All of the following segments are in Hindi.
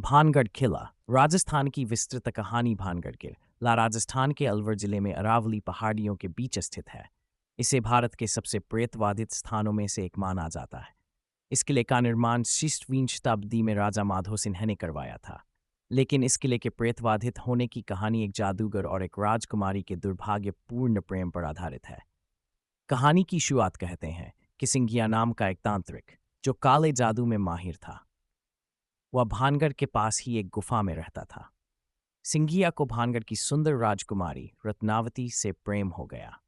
भानगढ़ किला राजस्थान की विस्तृत कहानी। भानगढ़ किला राजस्थान के अलवर जिले में अरावली पहाड़ियों के बीच स्थित है। इसे भारत के सबसे प्रेतवादित स्थानों में से एक माना जाता है। इस किले का निर्माण 6वीं शताब्दी में राजा माधो सिन्हा ने करवाया था। लेकिन इस किले के प्रेतवाधित होने की कहानी एक जादूगर और एक राजकुमारी के दुर्भाग्यपूर्ण प्रेम पर आधारित है। कहानी की शुरुआत कहते हैं कि सिंघिया नाम का एक तांत्रिक, जो काले जादू में माहिर था, वह भानगढ़ के पास ही एक गुफा में रहता था। सिंघिया को भानगढ़ की सुंदर राजकुमारी रत्नावती से प्रेम हो गया।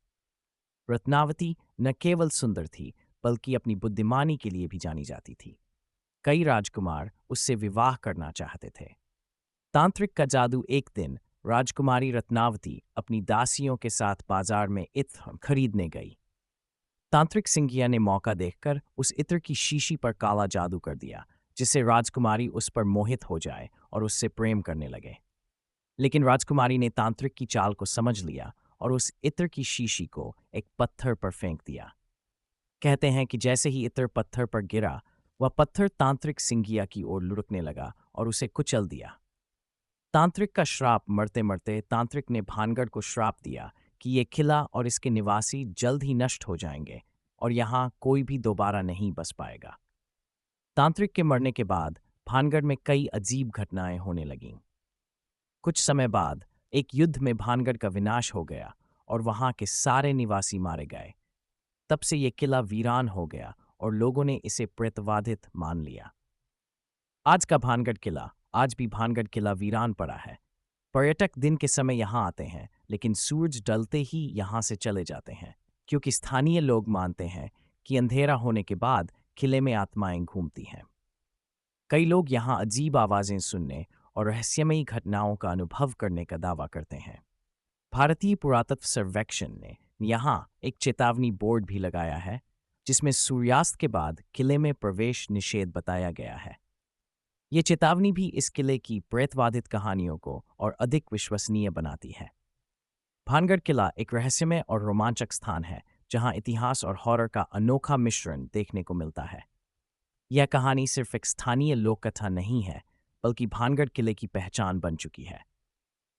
रत्नावती न केवल सुंदर थी, बल्कि अपनी बुद्धिमानी के लिए भी जानी जाती थी। कई राजकुमार उससे विवाह करना चाहते थे। तांत्रिक का जादू। एक दिन राजकुमारी रत्नावती अपनी दासियों के साथ बाजार में इत्र खरीदने गई। तांत्रिक सिंघिया ने मौका देखकर उस इत्र की शीशी पर काला जादू कर दिया, जिससे राजकुमारी उस पर मोहित हो जाए और उससे प्रेम करने लगे। लेकिन राजकुमारी ने तांत्रिक की चाल को समझ लिया और उस इत्र की शीशी को एक पत्थर पर फेंक दिया। कहते हैं कि जैसे ही इत्र पत्थर पर गिरा, वह पत्थर तांत्रिक सिंघिया की ओर लुढ़कने लगा और उसे कुचल दिया। तांत्रिक का श्राप। मरते मरते तांत्रिक ने भानगढ़ को श्राप दिया कि ये किला और इसके निवासी जल्द ही नष्ट हो जाएंगे और यहाँ कोई भी दोबारा नहीं बस पाएगा। तांत्रिक के मरने के बाद भानगढ़ में कई अजीब घटनाएं होने लगीं। कुछ समय बाद एक युद्ध में भानगढ़ का विनाश हो गया और वहां के सारे निवासी मारे गए। तब से ये किला वीरान हो गया और लोगों ने इसे प्रेतवाधित मान लिया। आज का भानगढ़ किला। आज भी भानगढ़ किला वीरान पड़ा है। पर्यटक दिन के समय यहाँ आते हैं, लेकिन सूरज ढलते ही यहाँ से चले जाते हैं, क्योंकि स्थानीय लोग मानते हैं कि अंधेरा होने के बाद किले में आत्माएं घूमती हैं। कई लोग यहाँ अजीब आवाजें सुनने और रहस्यमयी घटनाओं का अनुभव करने का दावा करते हैं। भारतीय पुरातत्व सर्वेक्षण ने यहाँ एक चेतावनी बोर्ड भी लगाया है, जिसमें सूर्यास्त के बाद किले में प्रवेश निषेध बताया गया है। ये चेतावनी भी इस किले की प्रेतवादित कहानियों को और अधिक विश्वसनीय बनाती है। भानगढ़ किला एक रहस्यमय और रोमांचक स्थान है, जहाँ इतिहास और हॉरर का अनोखा मिश्रण देखने को मिलता है। यह कहानी सिर्फ एक स्थानीय लोक कथा नहीं है, बल्कि भानगढ़ किले की पहचान बन चुकी है।